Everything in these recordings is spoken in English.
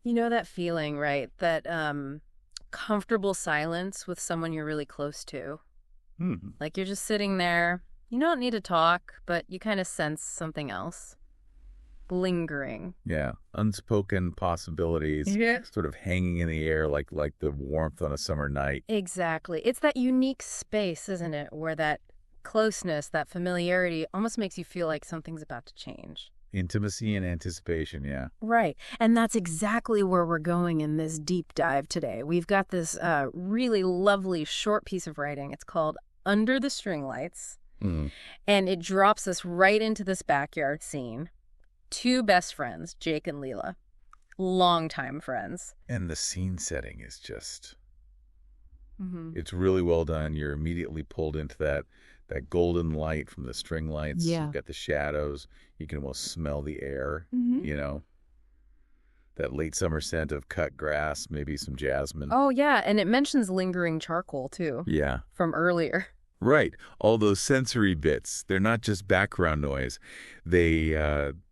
You know that feeling, right? That comfortable silence with someone you're really close to. Hmm. Like you're just sitting there. You don't need to talk, but you kind of sense something else lingering. Yeah. Unspoken possibilities Yeah. sort of hanging in the air like the warmth on a summer night. Exactly. It's that unique space, isn't it? Where that closeness, that familiarity almost makes you feel like something's about to change. Intimacy and anticipation, yeah. Right. And that's exactly where we're going in this deep dive today. We've got this really lovely short piece of writing. It's called Under the String Lights, Mm. and it drops us right into this backyard scene. Two best friends, Jake and Leela, longtime friends. And the scene setting is just, Mm-hmm. it's really well done. You're immediately pulled into that golden light from the string lights. Yeah. You've got the shadows. You can almost smell the air, Mm-hmm. you know, that late summer scent of cut grass, maybe some jasmine. Oh, yeah, and it mentions lingering charcoal, too, Yeah. from earlier. Right. All those sensory bits, they're not just background noise. They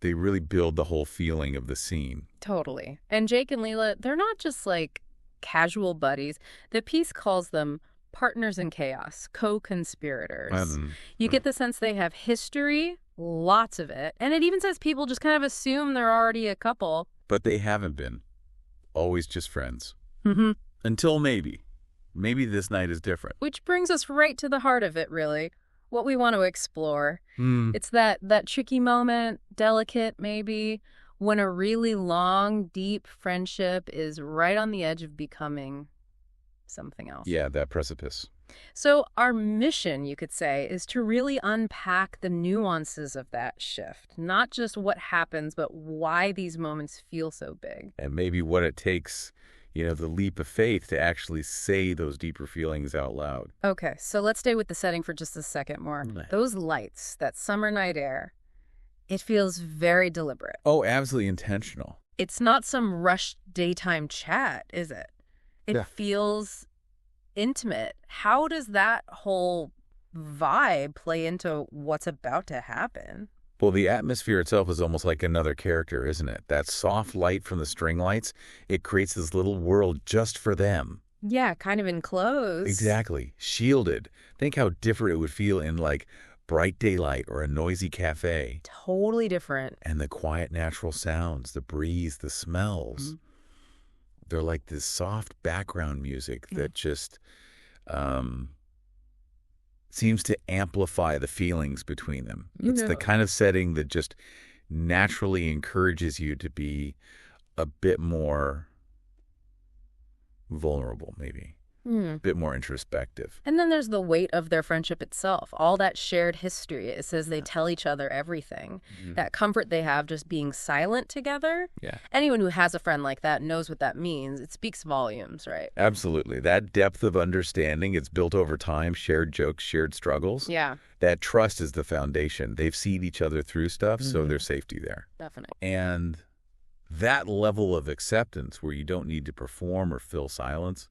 really build the whole feeling of the scene. Totally. And Jake and Leela, they're not just like casual buddies. The piece calls them partners in chaos, co-conspirators. Um, You get the sense they have history, lots of it. And it even says people just kind of assume they're already a couple. but they haven't been. Always just friends. Mm-hmm. Until maybe. Maybe this night is different. Which brings us right to the heart of it, really. What we want to explore. Hmm. It's that tricky moment, delicate maybe, when a really long, deep friendship is right on the edge of becoming something else. Yeah, that precipice. So our mission, you could say, is to really unpack the nuances of that shift, not just what happens, but why these moments feel so big. And maybe what it takes, the leap of faith to actually say those deeper feelings out loud. Okay, so let's stay with the setting for just a second more. Right. Those lights, that summer night air, it feels very deliberate. Oh, absolutely intentional. It's not some rushed daytime chat, is it? It Yeah. feels intimate. How does that whole vibe play into what's about to happen? Well, the atmosphere itself is almost like another character, isn't it? That soft light from the string lights, it creates this little world just for them. Yeah, kind of enclosed. Exactly. Shielded. Think how different it would feel in like bright daylight or a noisy cafe. Totally different. And the quiet natural sounds, the breeze, the smells. Mhm. They're like this soft background music that just seems to amplify the feelings between them. It's the kind of setting that just naturally encourages you to be a bit more vulnerable, maybe. A bit more introspective. And then there's the weight of their friendship itself, all that shared history. It says they tell each other everything. That comfort they have just being silent together. Yeah. Anyone who has a friend like that knows what that means. It speaks volumes, right? Absolutely. That depth of understanding, it's built over time, shared jokes, shared struggles. Yeah, That trust is the foundation. They've seen each other through stuff, so there's safety there. definitely. And that level of acceptance where you don't need to perform or fill silence,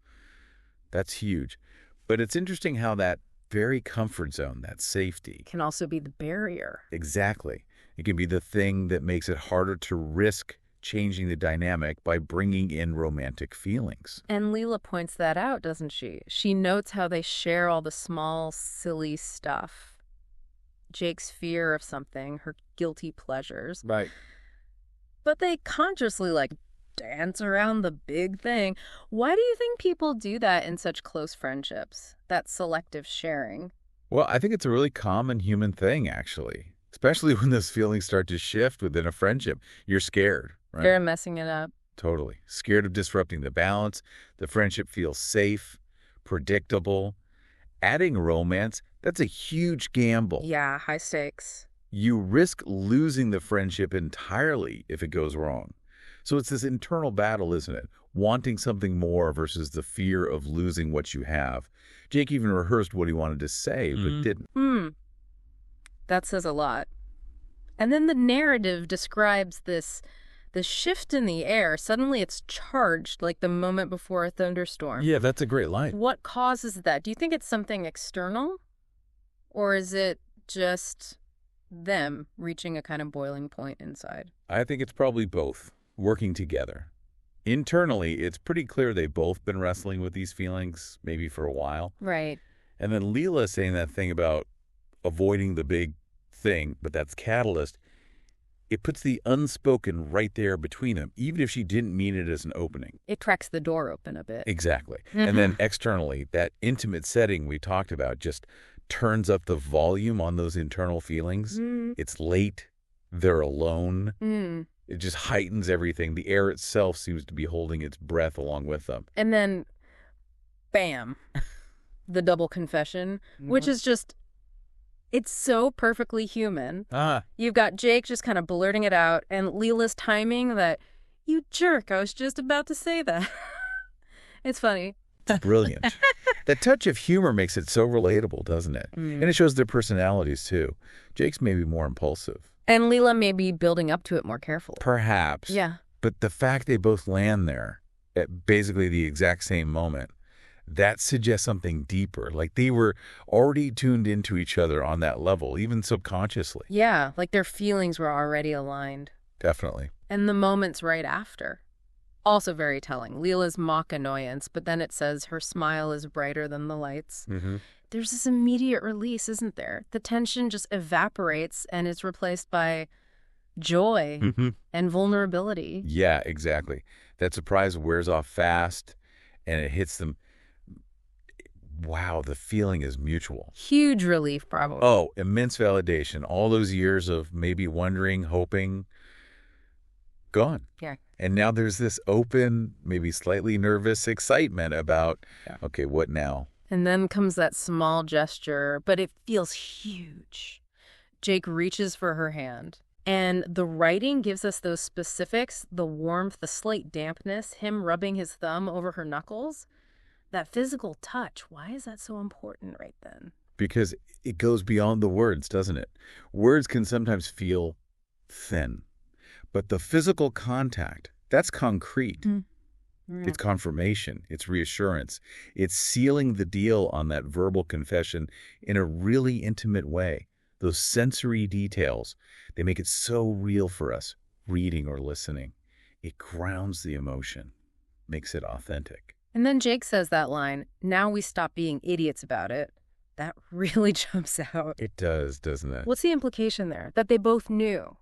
that's huge. But it's interesting how that very comfort zone, that safety, Can also be the barrier. exactly, it can be the thing that makes it harder to risk changing the dynamic by bringing in romantic feelings. And Leela points that out, doesn't she? She notes how they share all the small, silly stuff. Jake's fear of something, her guilty pleasures. Right. But they consciously, dance around the big thing. Why do you think people do that in such close friendships? That selective sharing? Well, I think it's a really common human thing, actually, especially when those feelings start to shift within a friendship. You're scared, right? They're messing it up. Totally. Scared of disrupting the balance. The friendship feels safe, predictable. Adding romance, that's a huge gamble. Yeah, high stakes. You risk losing the friendship entirely if it goes wrong. So it's this internal battle, isn't it? Wanting something more versus the fear of losing what you have. Jake even rehearsed what he wanted to say, but didn't. That says a lot. And then the narrative describes the shift in the air. Suddenly it's charged like the moment before a thunderstorm. Yeah, that's a great line. What causes that? Do you think it's something external? Or is it just them reaching a kind of boiling point inside? I think it's probably both, working together. Internally, it's pretty clear they've both been wrestling with these feelings, maybe for a while. Right. And then Leela saying that thing about avoiding the big thing, but that's catalyst. It puts the unspoken right there between them, even if she didn't mean it as an opening. It cracks the door open a bit. Exactly. And then externally, that intimate setting we talked about just turns up the volume on those internal feelings. It's late. They're alone. It just heightens everything. The air itself seems to be holding its breath along with them. And then, bam, the double confession, which is just, it's so perfectly human. You've got Jake just kind of blurting it out, and Leela's timing that, you jerk, I was just about to say that. It's funny. It's brilliant. That touch of humor makes it so relatable, doesn't it? And it shows their personalities, too. Jake's maybe more impulsive. And Leela may be building up to it more carefully. Perhaps. Yeah. But the fact they both land there at basically the exact same moment, that suggests something deeper. Like they were already tuned into each other on that level, even subconsciously. Yeah, like their feelings were already aligned. Definitely. And the moments right after. Also very telling. Leela's mock annoyance, but then it says her smile is brighter than the lights. There's this immediate release, isn't there? The tension just evaporates and it's replaced by joy and vulnerability. Yeah, exactly. That surprise wears off fast and it hits them. Wow, the feeling is mutual. Huge relief, probably. Oh, immense validation. All those years of maybe wondering, hoping, gone. Yeah. And now there's this open, maybe slightly nervous excitement about, okay, what now? And then comes that small gesture, but it feels huge. Jake reaches for her hand. And the writing gives us those specifics, the warmth, the slight dampness, him rubbing his thumb over her knuckles. That physical touch, why is that so important right then? Because it goes beyond the words, doesn't it? Words can sometimes feel thin. But the physical contact, that's concrete. It's confirmation. It's reassurance. It's sealing the deal on that verbal confession in a really intimate way. Those sensory details, they make it so real for us, reading or listening. It grounds the emotion, makes it authentic. And then Jake says that line, now we stop being idiots about it. That really jumps out. It does, doesn't it? What's the implication there? That they both knew.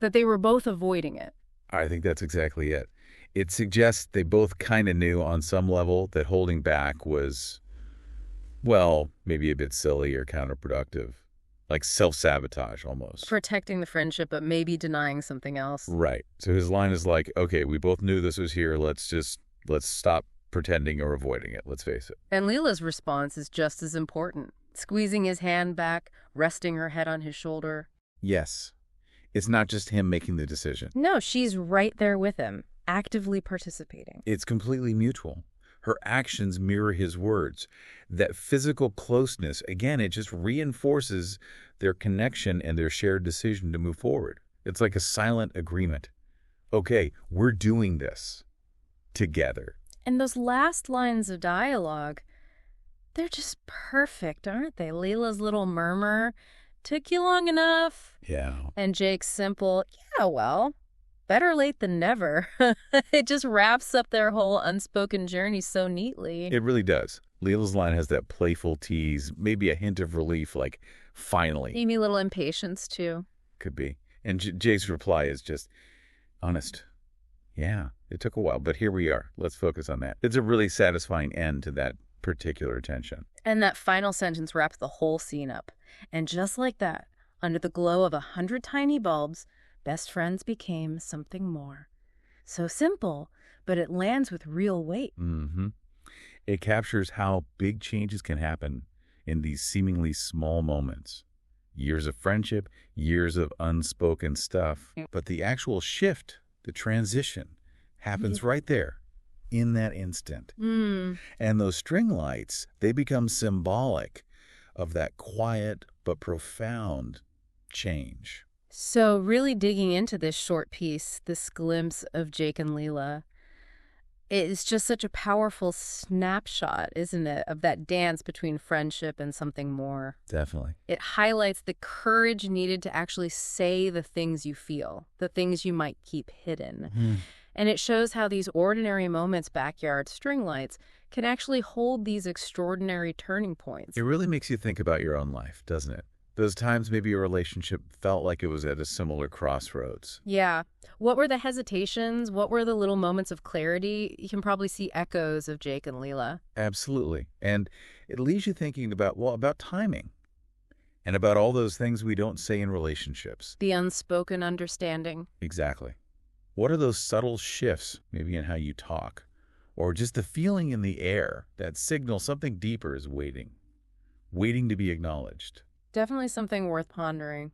That they were both avoiding it. I think that's exactly it. It suggests they both kind of knew on some level that holding back was, well, maybe a bit silly or counterproductive. Like self-sabotage almost. Protecting the friendship, but maybe denying something else. Right. So his line is like, okay, we both knew this was here. Let's stop pretending or avoiding it. Let's face it. And Leela's response is just as important. Squeezing his hand back, resting her head on his shoulder. Yes. It's not just him making the decision. No, she's right there with him, actively participating. It's completely mutual. Her actions mirror his words. That physical closeness, again, it just reinforces their connection and their shared decision to move forward. It's like a silent agreement. Okay, we're doing this together. And those last lines of dialogue, they're just perfect, aren't they? Leela's little murmur, took you long enough. Yeah. And Jake's simple, yeah, well, better late than never. It just wraps up their whole unspoken journey so neatly. It really does. Leela's line has that playful tease, maybe a hint of relief, like, finally. Maybe a little impatience, too. Could be. And Jake's reply is just, honest. Yeah, it took a while, but here we are. Let's focus on that. It's a really satisfying end to that particular tension. And that final sentence wraps the whole scene up. And just like that, under the glow of 100 tiny bulbs, best friends became something more. So simple, but it lands with real weight. It captures how big changes can happen in these seemingly small moments. Years of friendship, years of unspoken stuff. But the actual shift, the transition, happens right there, in that instant. And those string lights, they become symbolic of that quiet but profound change. So really digging into this short piece, this glimpse of Jake and Leela, it's just such a powerful snapshot, isn't it, of that dance between friendship and something more. Definitely. It highlights the courage needed to actually say the things you feel, the things you might keep hidden. And it shows how these ordinary moments, backyard string lights, can actually hold these extraordinary turning It points. really makes you think about your own life, doesn't it? Those times maybe your relationship felt like it was at a similar crossroads. Yeah. What were the hesitations? What were the little moments of clarity? You can probably see echoes of Jake and Leela. Absolutely. And it leaves you thinking about, well, about timing and about all those things we don't say in relationships. The unspoken understanding. Exactly. What are those subtle shifts, maybe in how you talk, or just the feeling in the air that signal something deeper is waiting to be acknowledged? Definitely something worth pondering.